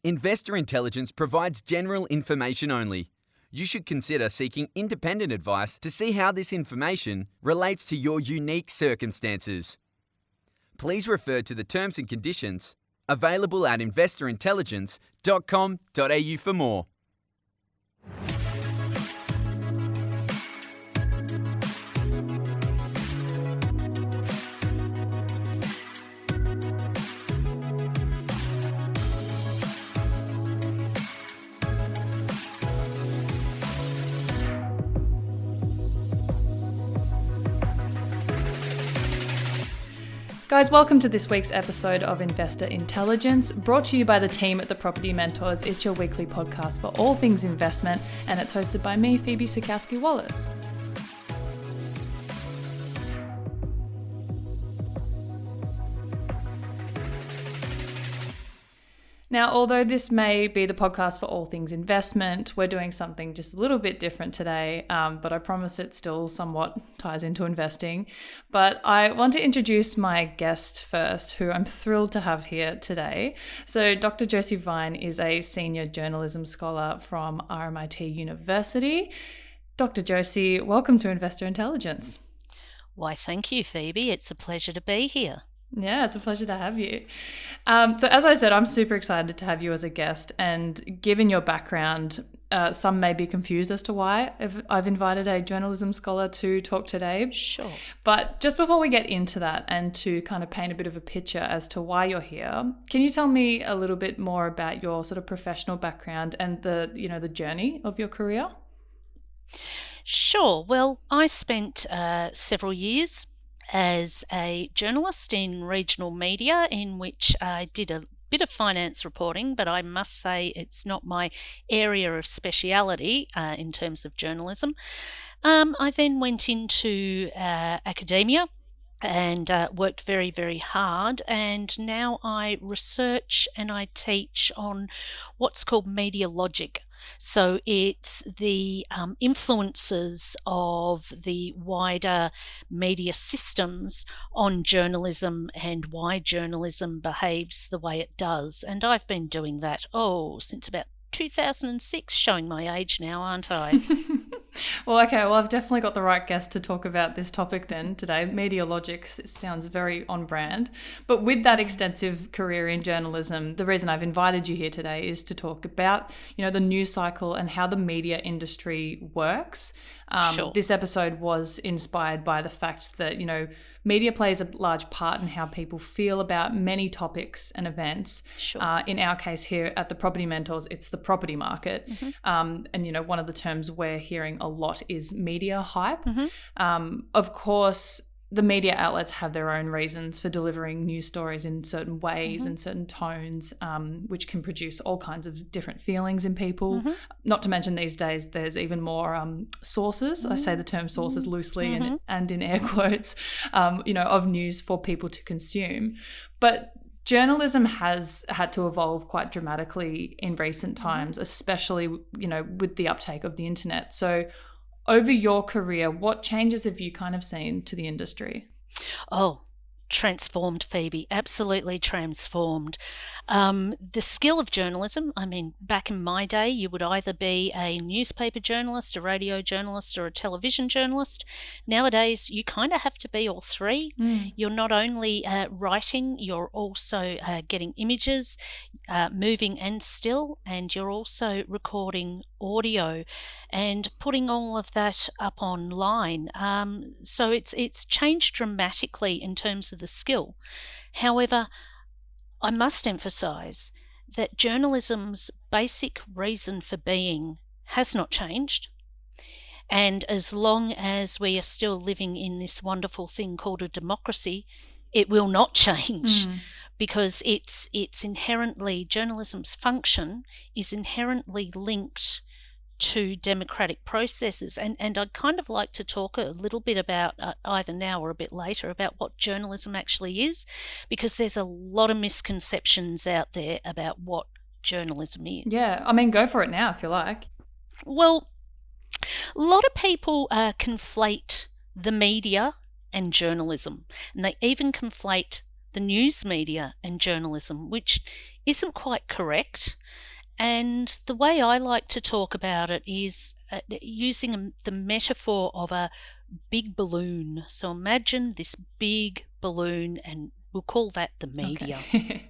Investor Intelligence provides general information only. You should consider seeking independent advice to see how this information relates to your unique circumstances. Please refer to the terms and conditions available at investorintelligence.com.au for more. Guys, welcome to this week's episode of Investor Intelligence, brought to you by the team at the Property Mentors. It's your weekly podcast for all things investment, and it's hosted by me, Phoebe Sikowski-Wallace. Now, although this may be the podcast for all things investment, we're doing something just a little bit different today, but I promise it still somewhat ties into investing. But I want to introduce my guest first, who I'm thrilled to have here today. So Dr. Josie Vine is a senior journalism scholar from RMIT University. Dr. Josie, welcome to Investor Intelligence. Why, thank you, Phoebe. It's a pleasure to be here. Yeah, it's a pleasure to have you. So as I said, I'm super excited to have you as a guest, and given your background, some may be confused as to why I've invited a journalism scholar to talk today. Sure. But just before we get into that and to kind of paint a bit of a picture as to why you're here, can you tell me a little bit more about your sort of professional background and the journey of your career? Sure. Well, I spent several years as a journalist in regional media, in which I did a bit of finance reporting, but I must say it's not my area of speciality in terms of journalism. I then went into academia and worked very, very hard, and now I research and I teach on what's called media logic. So it's the influences of the wider media systems on journalism and why journalism behaves the way it does. And I've been doing that, since about 2006, showing my age now, aren't I? Well, I've definitely got the right guest to talk about this topic then today. Media logic sounds very on brand. But with that extensive career in journalism, the reason I've invited you here today is to talk about, the news cycle and how the media industry works. Sure. This episode was inspired by the fact that, media plays a large part in how people feel about many topics and events. Sure. In our case here at the Property Mentors, it's the property market. Mm-hmm. And, one of the terms we're hearing a lot is media hype. Mm-hmm. Of course, the media outlets have their own reasons for delivering news stories in certain ways mm-hmm. and certain tones, which can produce all kinds of different feelings in people. Mm-hmm. Not to mention these days, there's even more sources. Mm-hmm. I say the term sources loosely mm-hmm. and in air quotes, of news for people to consume. But journalism has had to evolve quite dramatically in recent times, mm-hmm. especially, with the uptake of the internet. So over your career, what changes have you kind of seen to the industry? Transformed, Phoebe, absolutely transformed. The skill of journalism, back in my day, you would either be a newspaper journalist, a radio journalist, or a television journalist. Nowadays, you kind of have to be all three. Mm. You're not only writing, you're also getting images, moving and still, and you're also recording audio and putting all of that up online. So it's changed dramatically in terms of the skill. However, I must emphasise that journalism's basic reason for being has not changed. And as long as we are still living in this wonderful thing called a democracy, it will not change. Because it's inherently, journalism's function is inherently linked to democratic processes. And I'd kind of like to talk a little bit about, either now or a bit later, about what journalism actually is, because there's a lot of misconceptions out there about what journalism is. Yeah, go for it now if you like. Well, a lot of people conflate the media and journalism, and they even conflate the news media and journalism, which isn't quite correct. And the way I like to talk about it is using the metaphor of a big balloon. So imagine this big balloon, and we'll call that the media. Okay.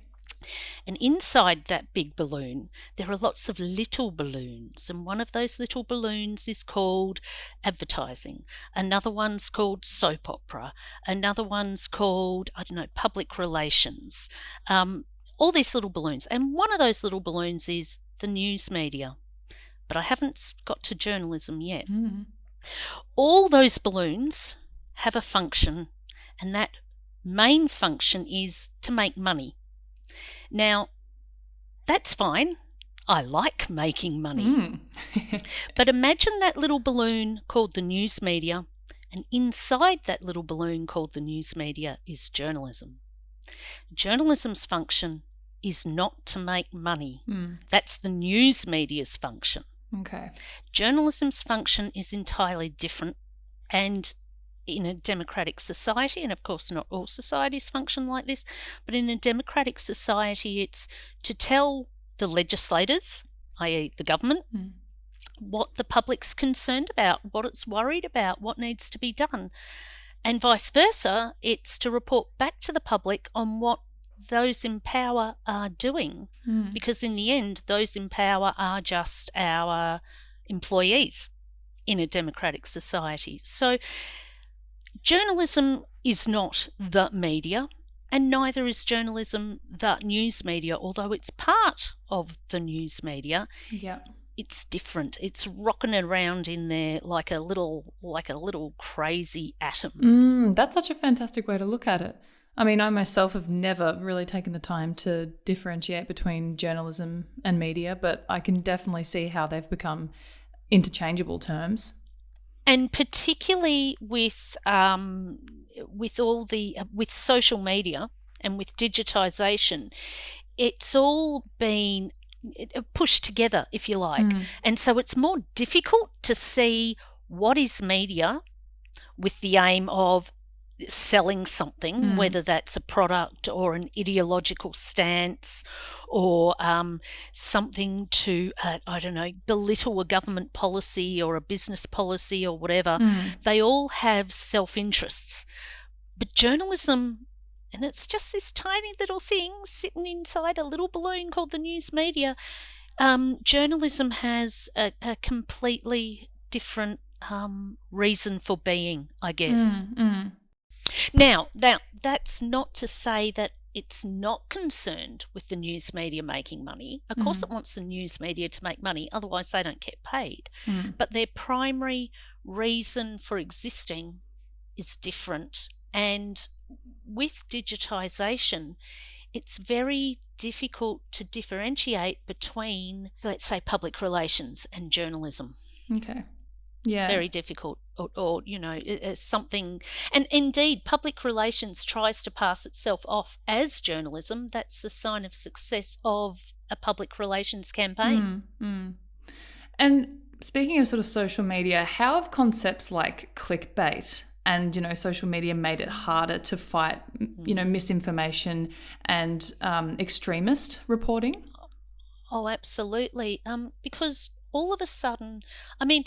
And inside that big balloon, there are lots of little balloons. And one of those little balloons is called advertising. Another one's called soap opera. Another one's called, public relations. All these little balloons. And one of those little balloons is the news media. But I haven't got to journalism yet. Mm. All those balloons have a function, and that main function is to make money. Now, that's fine. I like making money. But imagine that little balloon called the news media, and inside that little balloon called the news media is journalism. Journalism's function is not to make money. That's the news media's function. Okay. Journalism's function is entirely different, and in a democratic society, and of course not all societies function like this, but in a democratic society it's to tell the legislators, i.e. the government, what the public's concerned about, what it's worried about, what needs to be done. And vice versa, it's to report back to the public on what those in power are doing, because in the end those in power are just our employees in a democratic society. So journalism is not the media, and neither is journalism the news media, although it's part of the news media. Yeah. It's different. It's rocking around in there like a little crazy atom. That's such a fantastic way to look at it. I mean, I myself have never really taken the time to differentiate between journalism and media, but I can definitely see how they've become interchangeable terms. And particularly with social media and with digitisation, it's all been pushed together, if you like. And so it's more difficult to see what is media with the aim of selling something, whether that's a product or an ideological stance or something to, belittle a government policy or a business policy or whatever. They all have self-interests. But journalism, and it's just this tiny little thing sitting inside a little balloon called the news media, journalism has a completely different reason for being, I guess. Now, that's not to say that it's not concerned with the news media making money. Of course it wants the news media to make money, otherwise they don't get paid. But their primary reason for existing is different. And with digitisation, it's very difficult to differentiate between, let's say, public relations and journalism. Okay. Yeah. Very difficult, or something. And indeed, public relations tries to pass itself off as journalism. That's the sign of success of a public relations campaign. And speaking of sort of social media, how have concepts like clickbait and, social media made it harder to fight, misinformation and extremist reporting? Oh, absolutely. Because all of a sudden, I mean,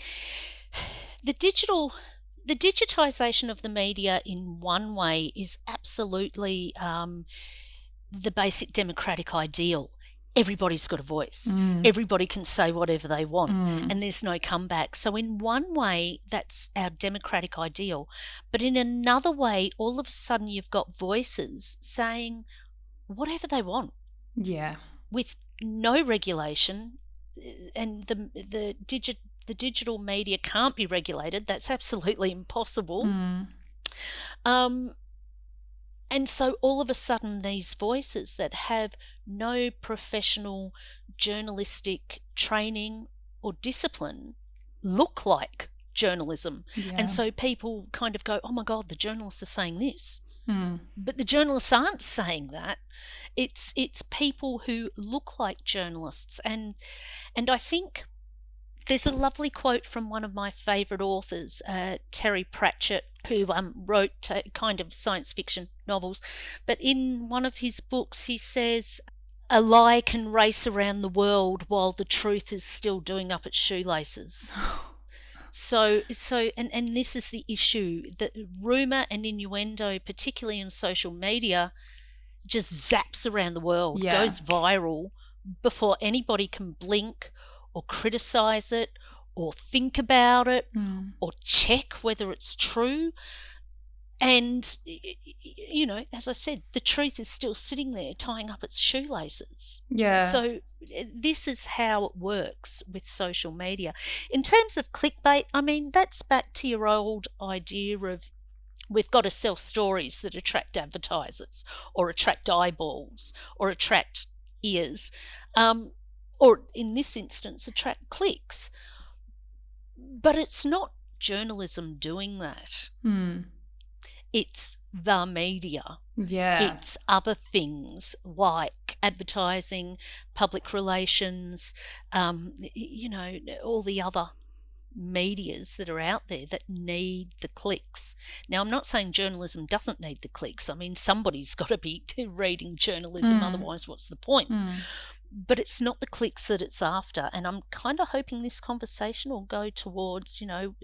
the digitisation of the media in one way is absolutely the basic democratic ideal. Everybody's got a voice. Everybody can say whatever they want and there's no comeback. So in one way, that's our democratic ideal. But in another way, all of a sudden you've got voices saying whatever they want. Yeah. With no regulation, and the digital media can't be regulated. That's absolutely impossible. And so all of a sudden these voices that have no professional journalistic training or discipline look like journalism. Yeah. And so people kind of go, oh my God, the journalists are saying this. But the journalists aren't saying that. It's people who look like journalists. And I think there's a lovely quote from one of my favourite authors, Terry Pratchett, who wrote kind of science fiction novels. But in one of his books, he says, a lie can race around the world while the truth is still doing up its shoelaces. So this is the issue, that rumour and innuendo, particularly in social media, just zaps around the world, goes viral before anybody can blink or criticise it or think about it or check whether it's true. And, you know, as I said, the truth is still sitting there tying up its shoelaces. Yeah. So this is how it works with social media. In terms of clickbait, I mean, that's back to your old idea of we've got to sell stories that attract advertisers or attract eyeballs or attract ears, or in this instance, attract clicks. But it's not journalism doing that. It's the media. Yeah. It's other things like advertising, public relations, you know, all the other medias that are out there that need the clicks. Now, I'm not saying journalism doesn't need the clicks. I mean, somebody's got to be reading journalism, otherwise what's the point? But it's not the clicks that it's after. And I'm kind of hoping this conversation will go towards, you know,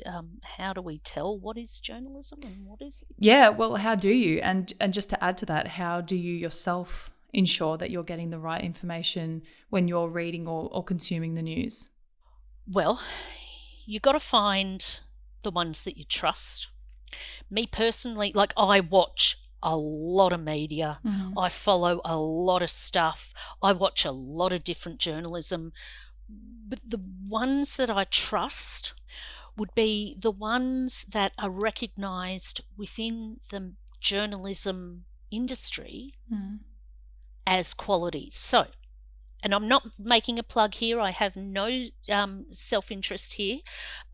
how do we tell what is journalism and what isn't? Yeah, well, how do you? And just to add to that, how do you yourself ensure that you're getting the right information when you're reading or consuming the news? Well, you got to find the ones that you trust. Me personally, like, I watch a lot of media. I follow a lot of stuff. I watch a lot of different journalism. But the ones that I trust would be the ones that are recognised within the journalism industry as quality. So, and I'm not making a plug here, I have no self-interest here,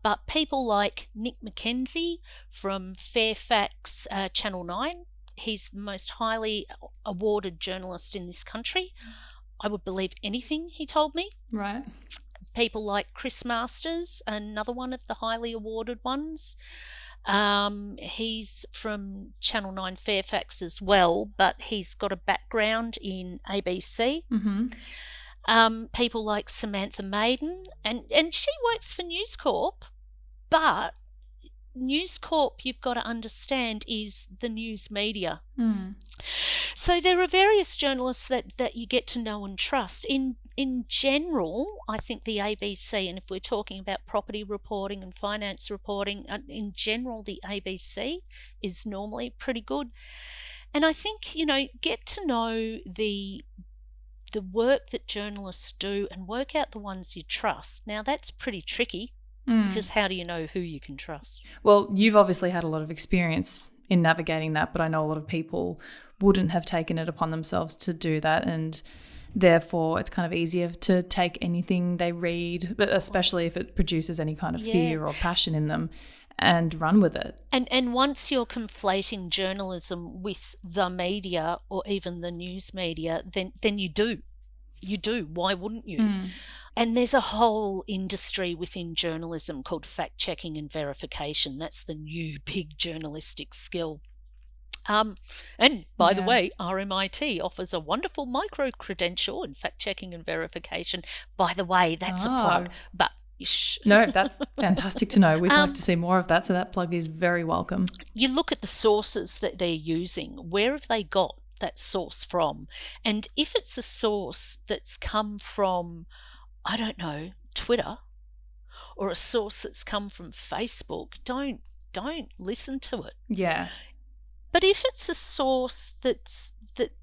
but people like Nick McKenzie from Fairfax Channel 9, he's the most highly awarded journalist in this country. I would believe anything he told me. Right. People like Chris Masters, another one of the highly awarded ones. He's from Channel 9 Fairfax as well, but he's got a background in ABC. People like Samantha Maiden, and she works for News Corp, but News Corp, you've got to understand, is the news media. So there are various journalists that you get to know and trust. In general, I think the ABC, and if we're talking about property reporting and finance reporting, in general, the ABC is normally pretty good. And I think, you know, get to know the work that journalists do and work out the ones you trust. Now, that's pretty tricky. Because how do you know who you can trust? Well, you've obviously had a lot of experience in navigating that, but I know a lot of people wouldn't have taken it upon themselves to do that, and therefore it's kind of easier to take anything they read, but especially if it produces any kind of fear or passion in them, and run with it. And once you're conflating journalism with the media or even the news media, then you do. You do. Why wouldn't you? And there's a whole industry within journalism called fact-checking and verification. That's the new big journalistic skill. And by the way, RMIT offers a wonderful micro-credential in fact-checking and verification. By the way, that's a plug. But shh. No, that's fantastic to know. We'd like to see more of that, so that plug is very welcome. You look at the sources that they're using. Where have they got that source from? And if it's a source that's come from, I don't know, Twitter, or a source that's come from Facebook, don't listen to it. Yeah. But if it's a source that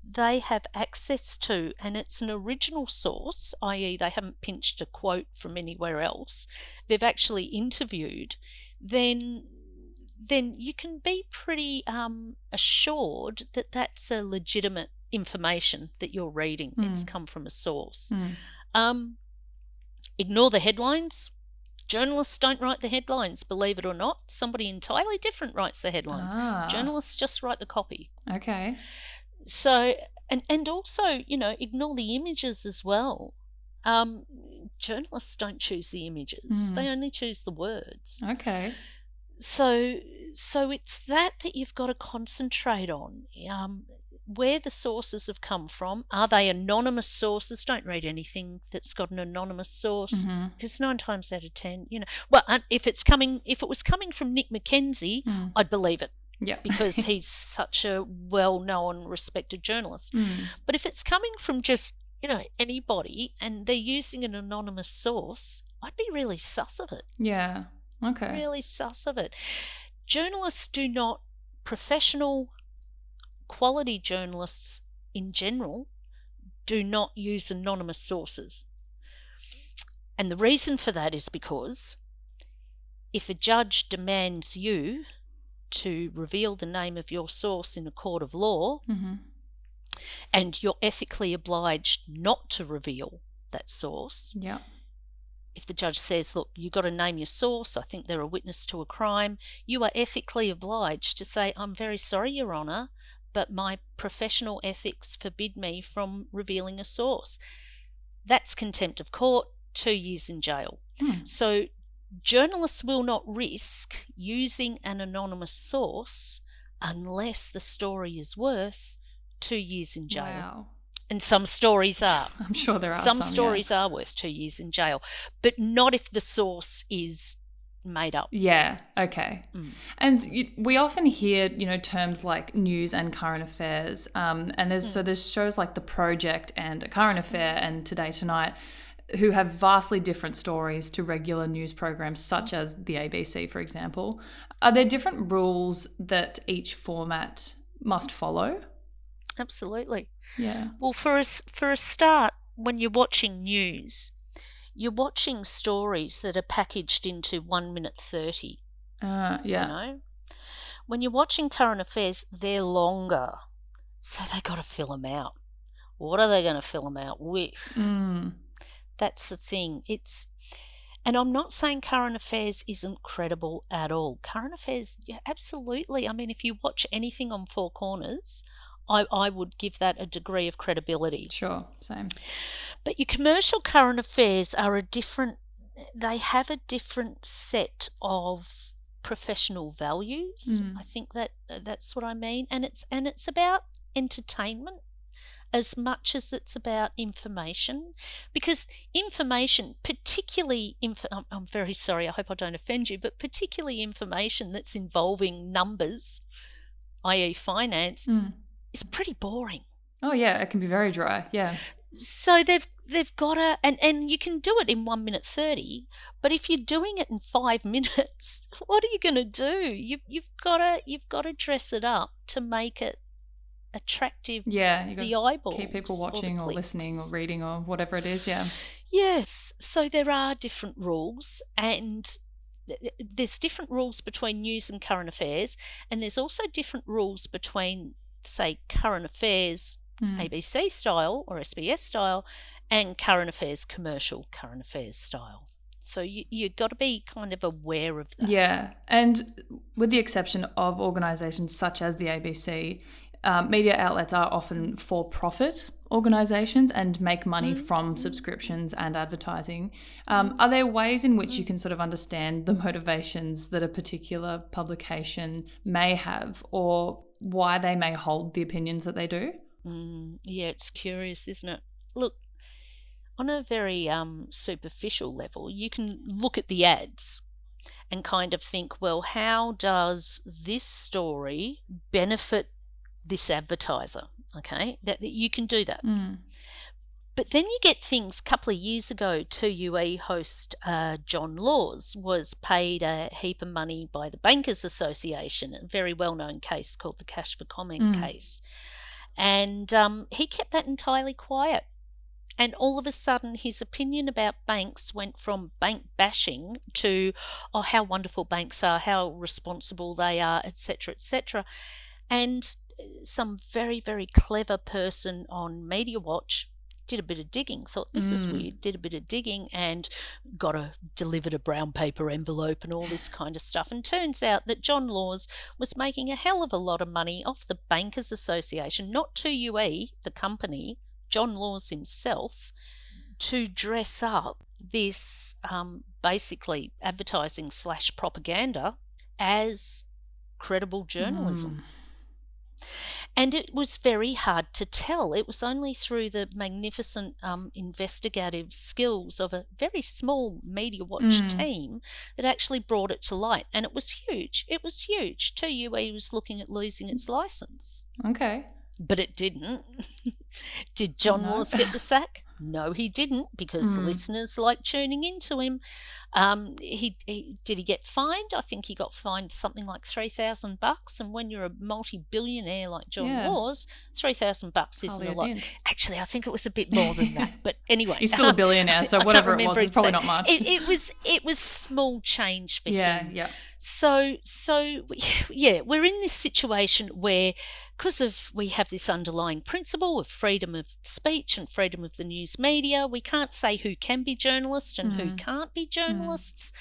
they have access to and it's an original source, i.e. they haven't pinched a quote from anywhere else, they've actually interviewed, then you can be pretty assured that that's a legitimate information that you're reading. It's come from a source. Ignore the headlines. Journalists don't write the headlines, believe it or not. Somebody entirely different writes the headlines. Journalists just write the copy. Okay. So, and also, you know, ignore the images as well. Journalists don't choose the images. They only choose the words. Okay. So it's that you've got to concentrate on. where the sources have come from. Are they anonymous sources? Don't read anything that's got an anonymous source, because 9 times out of 10, well, if it was coming from Nick McKenzie, I'd believe it. Yeah. Because he's such a well-known, respected journalist. But if it's coming from just, anybody, and they're using an anonymous source, I'd be really sus of it. Yeah. Okay. Really sus of it. Professional quality journalists in general do not use anonymous sources. And the reason for that is because if a judge demands you to reveal the name of your source in a court of law, and you're ethically obliged not to reveal that source, yeah. If the judge says, look, you've got to name your source, I think they're a witness to a crime, you are ethically obliged to say, I'm very sorry, Your Honour, but my professional ethics forbid me from revealing a source. That's contempt of court, 2 years in jail. So journalists will not risk using an anonymous source unless the story is worth 2 years in jail. Wow. And some stories are. I'm sure there are some stories are worth 2 years in jail, but not if the source is made up. Yeah, okay. And we often hear, terms like news and current affairs, and there's shows like The Project and A Current Affair and Today Tonight who have vastly different stories to regular news programs such as the ABC, for example. Are there different rules that each format must follow? Absolutely. Yeah. Well, for a start, when you're watching news, you're watching stories that are packaged into 1 minute 30. Yeah. When you're watching current affairs, they're longer, so they got to fill them out. What are they going to fill them out with? That's the thing. And I'm not saying current affairs isn't credible at all. Current affairs, yeah, absolutely. I mean, if you watch anything on Four Corners, I would give that a degree of credibility. Sure, same. But your commercial current affairs they have a different set of professional values. I think that's what I mean. And it's about entertainment as much as it's about information, because information, particularly, I'm very sorry, I hope I don't offend you, but particularly information that's involving numbers, i.e. finance, is pretty boring. Oh yeah, it can be very dry. Yeah. So they've got to, and you can do it in 1 minute 30, but if you're doing it in 5 minutes, what are you going to do? You've got to dress it up to make it attractive. Yeah, for the eyeballs, keep people watching or listening or reading or whatever it is. Yeah. Yes. So there are different rules, and there's different rules between news and current affairs, and there's also different rules between, say, current affairs ABC style or SBS style and current affairs commercial current affairs style. So you've got to be kind of aware of that. Yeah, and with the exception of organisations such as the ABC, media outlets are often for-profit organisations and make money from subscriptions and advertising. Are there ways in which you can sort of understand the motivations that a particular publication may have, or why they may hold the opinions that they do? Yeah, it's curious, isn't it? Look, on a very superficial level, you can look at the ads and kind of think, well, how does this story benefit this advertiser? Okay, that you can do that. But then you get things. A couple of years ago, 2UE host John Laws was paid a heap of money by the Bankers Association, a very well-known case called the Cash for Comment case. And he kept that entirely quiet. And all of a sudden, his opinion about banks went from bank bashing to, oh, how wonderful banks are, how responsible they are, etc., etc. And some very, very clever person on Media Watch did a bit of digging, thought this is weird, did a bit of digging and delivered a brown paper envelope and all this kind of stuff. And turns out that John Laws was making a hell of a lot of money off the Bankers Association, not 2UE, the company, John Laws himself, to dress up this basically advertising / propaganda as credible journalism. And it was very hard to tell. It was only through the magnificent investigative skills of a very small Media Watch team that actually brought it to light. And it was huge. It was huge. 2UE was looking at losing its licence. Okay. But it didn't. Did John Moores get the sack? No, he didn't, because listeners like tuning into him. Did he get fined? I think he got fined something like $3,000. And when you're a multi-billionaire like John was, $3,000 isn't a lot. Actually, I think it was a bit more than that. But anyway, he's still a billionaire, so whatever it was, it's probably not much. It was small change for him. Yeah. So yeah, we're in this situation where, because we have this underlying principle of freedom of speech and freedom of the news media, we can't say who can be journalists and who can't be journalists.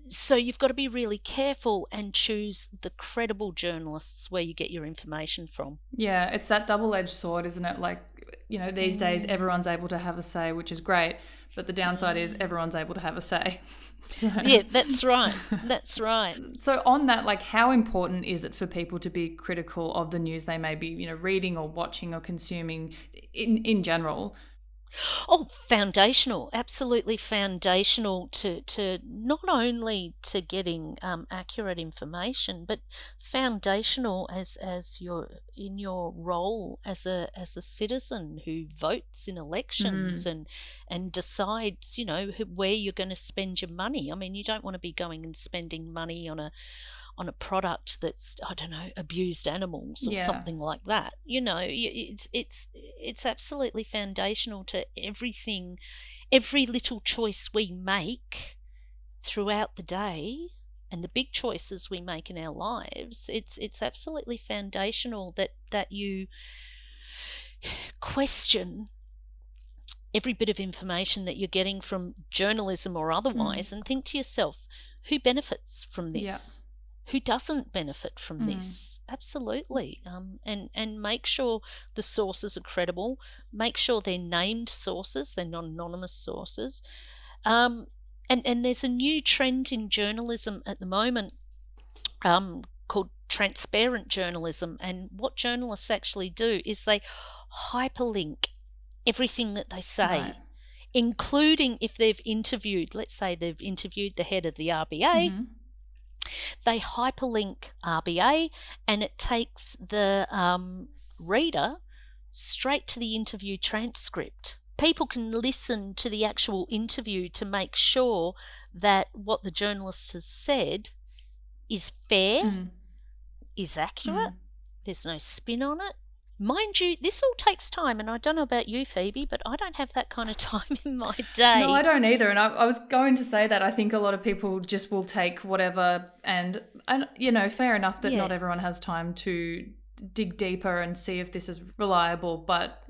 So you've got to be really careful and choose the credible journalists where you get your information from. Yeah, it's that double-edged sword, isn't it? Like, these days everyone's able to have a say, which is great, but the downside is everyone's able to have a say. So. Yeah, that's right. That's right. So on that, like, how important is it for people to be critical of the news they may be, reading or watching or consuming in general? Oh, foundational, absolutely foundational to not only to getting accurate information, but foundational as in your role as a citizen who votes in elections and decides, where you're going to spend your money. I mean, you don't want to be going and spending money on a product that's, I don't know, abused animals or something like that. It's absolutely foundational to everything, every little choice we make throughout the day, and the big choices we make in our lives. It's absolutely foundational that you question every bit of information that you're getting from journalism or otherwise, and think to yourself, who benefits from this? Who doesn't benefit from this? Absolutely. And make sure the sources are credible. Make sure they're named sources, they're not anonymous sources. And there's a new trend in journalism at the moment called transparent journalism. And what journalists actually do is they hyperlink everything that they say, including if they've interviewed, let's say they've interviewed the head of the RBA, they hyperlink RBA, and it takes the reader straight to the interview transcript. People can listen to the actual interview to make sure that what the journalist has said is fair, is accurate, there's no spin on it. Mind you, this all takes time, and I don't know about you, Phoebe, but I don't have that kind of time in my day. No, I don't either, and I was going to say that I think a lot of people just will take whatever, and fair enough that not everyone has time to dig deeper and see if this is reliable, but,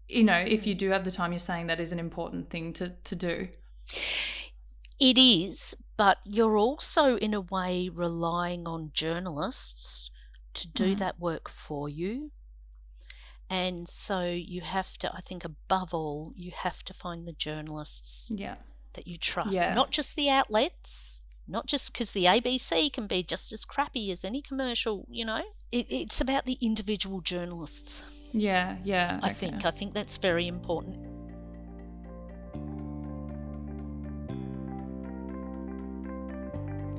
if you do have the time, you're saying that is an important thing to do. It is, but you're also, in a way, relying on journalists to do that work for you. And so you have to, I think above all, you have to find the journalists that you trust, not just the outlets, not just because the ABC can be just as crappy as any commercial, It's about the individual journalists. Yeah. I think that's very important.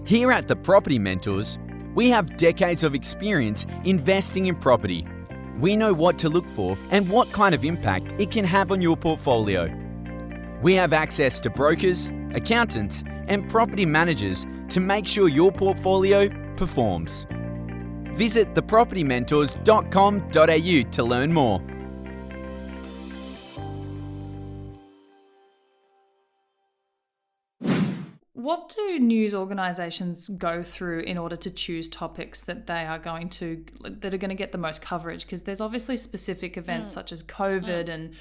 Here at The Property Mentors, we have decades of experience investing in property. We know what to look for and what kind of impact it can have on your portfolio. We have access to brokers, accountants, and property managers to make sure your portfolio performs. Visit thepropertymentors.com.au to learn more. What do news organisations go through in order to choose topics that are going to get the most coverage? Because there's obviously specific events such as COVID and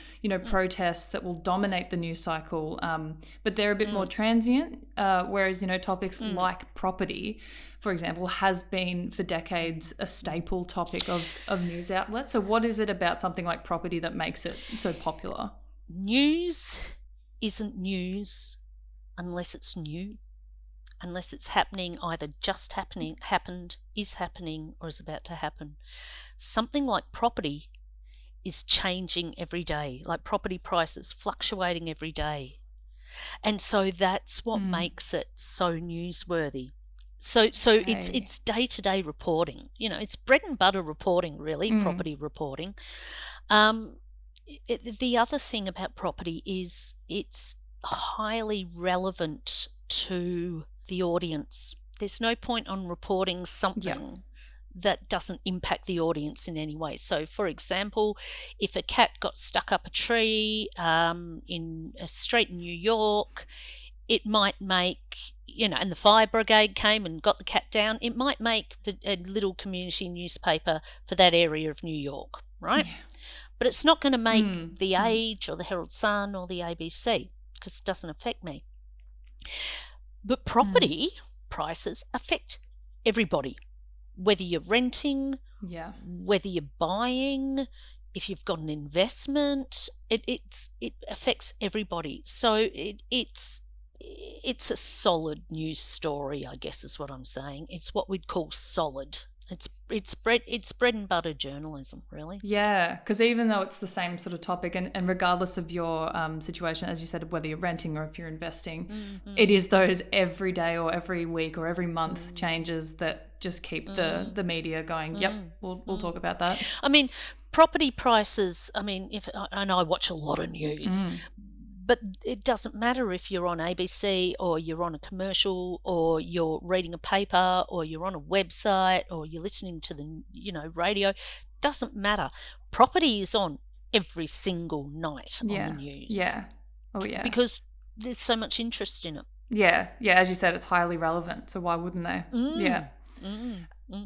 protests that will dominate the news cycle, but they're a bit more transient. Whereas topics like property, for example, has been for decades a staple topic of news outlets. So what is it about something like property that makes it so popular? News isn't news unless it's new. unless it's happening, either just happened, is happening, or is about to happen. Something like property is changing every day, like property prices fluctuating every day. And so that's what makes it so newsworthy. So it's day-to-day reporting. It's bread and butter reporting, really, property reporting. The other thing about property is it's highly relevant to the audience. There's no point on reporting something that doesn't impact the audience in any way. So, for example, if a cat got stuck up a tree in a street in New York, it might make, and the fire brigade came and got the cat down, it might make a little community newspaper for that area of New York, right? Yeah. But it's not going to make The Age or the Herald Sun or the ABC because it doesn't affect me. But property prices affect everybody, whether you're renting, whether you're buying, if you've got an investment, it affects everybody. So it's a solid news story, I guess is what I'm saying. It's what we'd call solid. It's bread and butter journalism, really. Yeah, because even though it's the same sort of topic, and regardless of your situation, as you said, whether you're renting or if you're investing, it is those every day or every week or every month changes that just keep the media going. Yep, we'll talk about that. I mean, property prices. I mean, and I watch a lot of news. But it doesn't matter if you're on ABC or you're on a commercial or you're reading a paper or you're on a website or you're listening to the radio. Doesn't matter. Property is on every single night on the news. Yeah. Oh yeah. Because there's so much interest in it. Yeah. Yeah. As you said, it's highly relevant. So why wouldn't they? Yeah.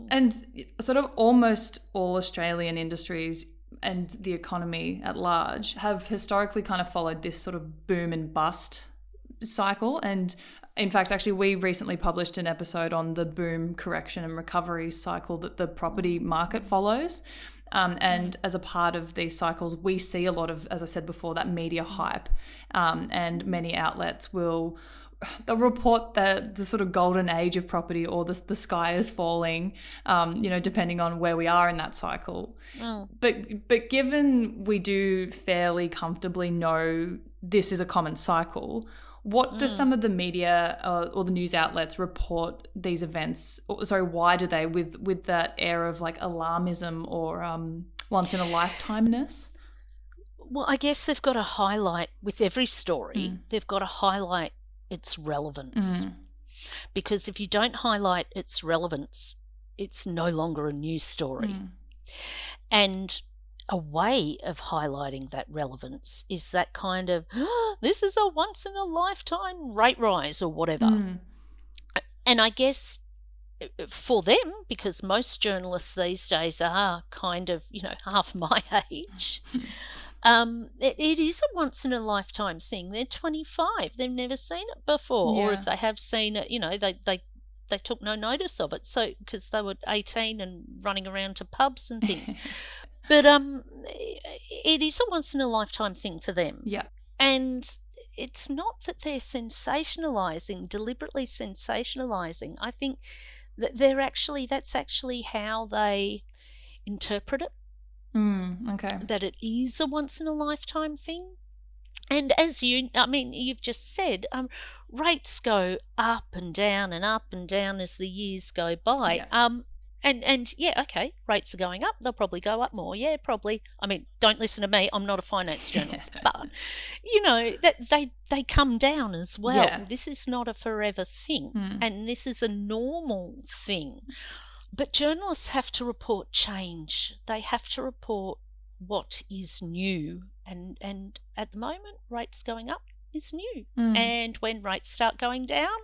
And sort of almost all Australian industries and the economy at large have historically kind of followed this sort of boom and bust cycle. And in fact, actually, we recently published an episode on the boom, correction and recovery cycle that the property market follows. And as a part of these cycles, we see a lot of, as I said before, that media hype, and many outlets they'll report the sort of golden age of property or the sky is falling, depending on where we are in that cycle. But given we do fairly comfortably know this is a common cycle, what do some of the media or the news outlets report these events? Sorry, why do they with that air of like alarmism or once in a lifetime-ness? Well, I guess they've got to highlight with every story. They've got to highlight its relevance, because if you don't highlight its relevance, it's no longer a news story. And a way of highlighting that relevance is that kind of, this is a once in a lifetime rate rise or whatever. And I guess for them, because most journalists these days are kind of, half my age, it is a once in a lifetime thing. They're 25. They've never seen it before. Or if they have seen it, they took no notice of it. So because they were 18 and running around to pubs and things. But it is a once in a lifetime thing for them. Yeah. And it's not that they're deliberately sensationalizing. I think that that's actually how they interpret it. Okay. That it is a once in a lifetime thing. And as you've just said, rates go up and down as the years go by. Okay, rates are going up. They'll probably go up more. Yeah, probably. I mean, don't listen to me. I'm not a finance journalist, but that they come down as well. Yeah. This is not a forever thing, and this is a normal thing. But journalists have to report change. They have to report what is new. And at the moment, rates going up is new. And when rates start going down,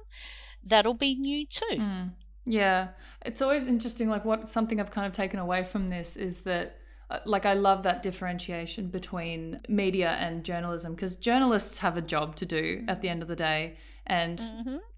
that'll be new too. Yeah. It's always interesting, something I've kind of taken away from this is that, I love that differentiation between media and journalism, because journalists have a job to do at the end of the day. And,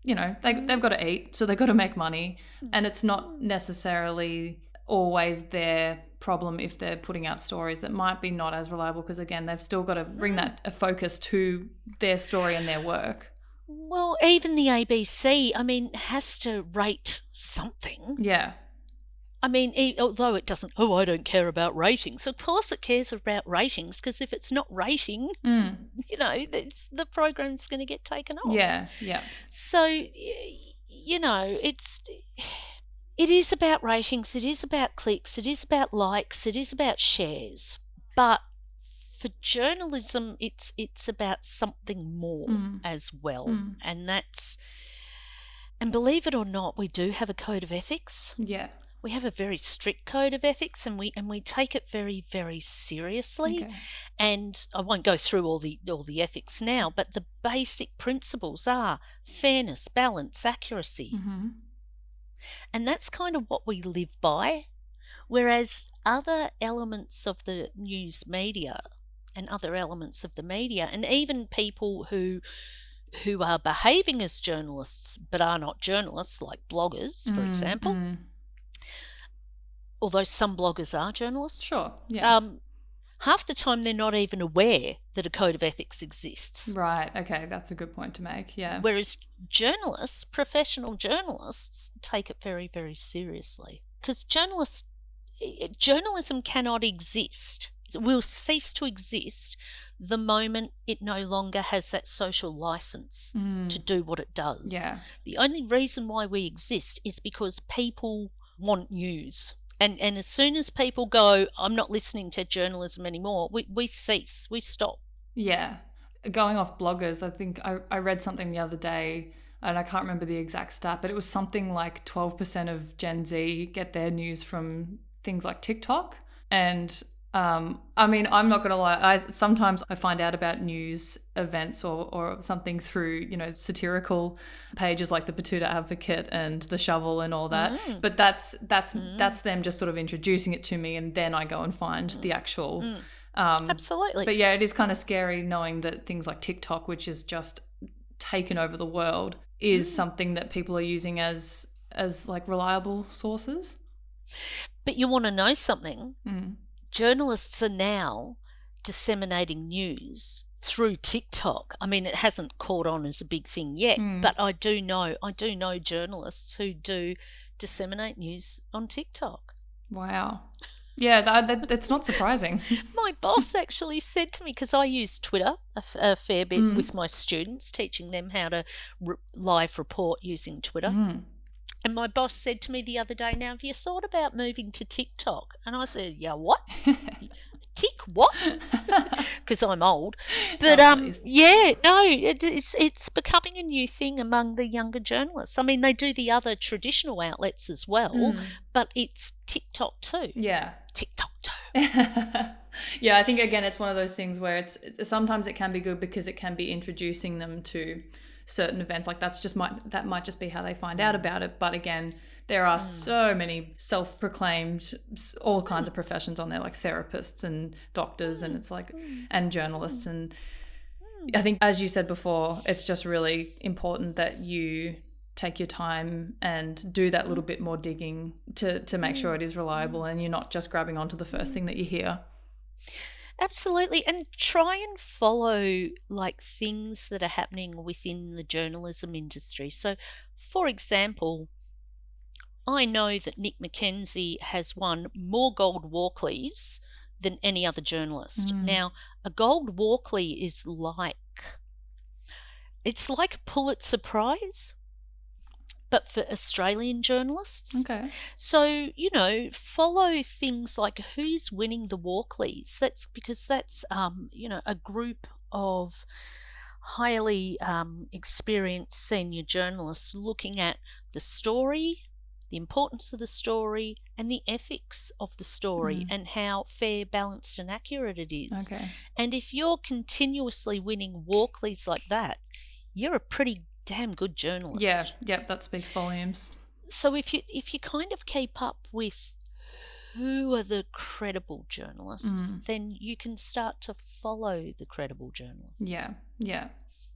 they've got to eat, so they've got to make money. And it's not necessarily always their problem if they're putting out stories that might be not as reliable, because, again, they've still got to bring that a focus to their story and their work. Well, even the ABC, I mean, has to rate something. Yeah. I mean, although it doesn't, oh, I don't care about ratings. Of course it cares about ratings, because if it's not rating, you know, the program's going to get taken off. Yeah, yeah. So, you know, it is about ratings, it is about clicks, it is about likes, it is about shares. But for journalism, it's about something more as well. And believe it or not, we do have a code of ethics. Yeah. We have a very strict code of ethics, and we take it very, very seriously. Okay. And I won't go through all the ethics now, but the basic principles are fairness, balance, accuracy. And that's kind of what we live by. Whereas other elements of the news media and other elements of the media, and even people who are behaving as journalists but are not journalists, like bloggers, for example, although some bloggers are journalists. Sure, yeah. Half the time they're not even aware that a code of ethics exists. Right, okay, that's a good point to make, yeah. Whereas journalists, professional journalists, take it very, very seriously. Because journalism cannot exist. It will cease to exist the moment it no longer has that social license to do what it does. Yeah. The only reason why we exist is because people want news. And as soon as people go, I'm not listening to journalism anymore, we cease, we stop. Yeah. Going off bloggers, I think I read something the other day, and I can't remember the exact stat, but it was something like 12% of Gen Z get their news from things like TikTok. And I mean, I'm not going to lie. Sometimes I find out about news events or something through, you know, satirical pages like the Batuta Advocate and the Shovel and all that. But that's them just sort of introducing it to me, and then I go and find the actual. Absolutely. But yeah, it is kind of scary knowing that things like TikTok, which is just taken over the world, is something that people are using as like reliable sources. But you want to know something? Journalists are now disseminating news through TikTok. I mean, it hasn't caught on as a big thing yet, but I do know journalists who do disseminate news on TikTok. Wow. Yeah, that's not surprising. My boss actually said to me, because I use Twitter a fair bit with my students, teaching them how to live report using Twitter. And my boss said to me the other day, now, have you thought about moving to TikTok? And I said, yeah, what? Tick what? Because I'm old. But yeah, no, it's becoming a new thing among the younger journalists. I mean, they do the other traditional outlets as well, but it's TikTok too. Yeah. TikTok too. Yeah, I think, again, it's one of those things where it's sometimes it can be good because it can be introducing them to certain events. Like that might just be how they find out about it. But again, there are so many self-proclaimed all kinds of professions on there, like therapists and doctors, and it's like and journalists. And I think, as you said before, it's just really important that you take your time and do that little bit more digging to make sure it is reliable, and you're not just grabbing onto the first thing that you hear. Absolutely. And try and follow like things that are happening within the journalism industry. So, for example, I know that Nick McKenzie has won more Gold Walkleys than any other journalist. Now, a Gold Walkley is like a Pulitzer Prize, but for Australian journalists. Okay. So, you know, follow things like who's winning the Walkleys. That's because that's, you know, a group of highly experienced senior journalists looking at the story, the importance of the story, and the ethics of the story, and how fair, balanced, and accurate it is. Okay. And if you're continuously winning Walkleys like that, you're a pretty damn good journalist. Yeah, that speaks volumes. So if you kind of keep up with who are the credible journalists, then you can start to follow the credible journalists. Yeah.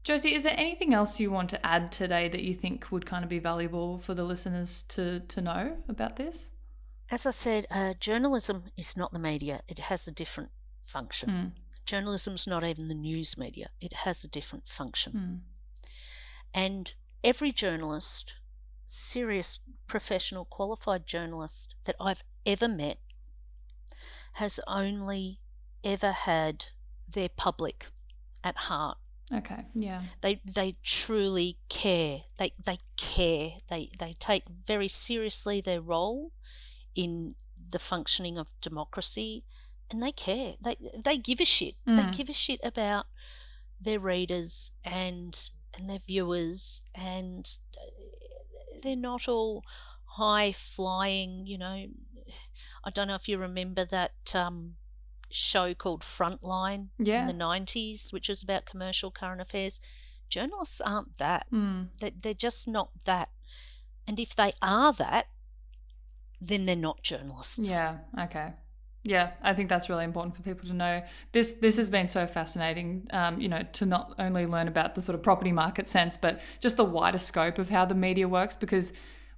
Josie, is there anything else you want to add today that you think would kind of be valuable for the listeners to know about this? As I said, journalism is not the media. It has a different function. Journalism's not even the news media. It has a different function. And every journalist, serious professional qualified journalist that I've ever met has only ever had their public at heart. Okay, yeah. They truly care. They care. They take very seriously their role in the functioning of democracy, and they care. They give a shit. They give a shit about their readers and their viewers, and they're not all high flying, I don't know if you remember that show called Frontline in the 90s, which was about commercial current affairs. Journalists aren't that. They're just not that. And if they are that, then they're not journalists. Yeah, okay. Yeah, I think that's really important for people to know. This has been so fascinating, to not only learn about the sort of property market sense, but just the wider scope of how the media works, because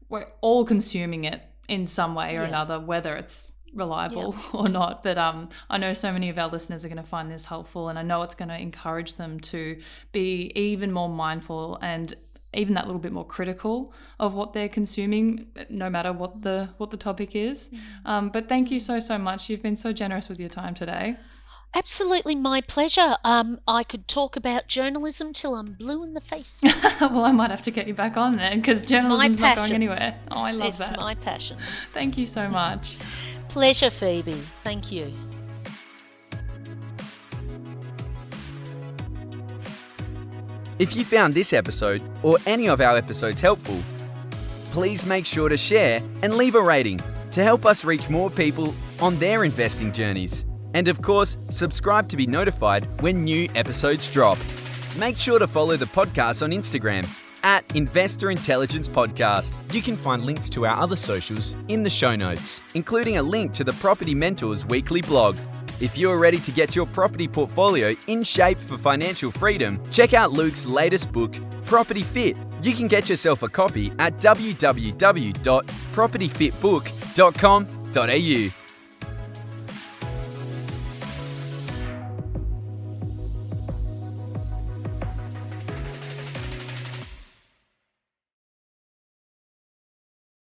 we're all consuming it in some way or another, whether it's reliable or not. But I know so many of our listeners are going to find this helpful, and I know it's going to encourage them to be even more mindful and even that little bit more critical of what they're consuming, no matter what the topic is. But thank you so much. You've been so generous with your time today. Absolutely, my pleasure. I could talk about journalism till I'm blue in the face. Well, I might have to get you back on then, because journalism's not going anywhere. Oh, I love that. It's my passion. Thank you so much. Pleasure, Phoebe. Thank you. If you found this episode or any of our episodes helpful, please make sure to share and leave a rating to help us reach more people on their investing journeys. And of course, subscribe to be notified when new episodes drop. Make sure to follow the podcast on Instagram @Investor Intelligence Podcast. You can find links to our other socials in the show notes, including a link to the Property Mentors weekly blog. If you're ready to get your property portfolio in shape for financial freedom, check out Luke's latest book, Property Fit. You can get yourself a copy at www.propertyfitbook.com.au.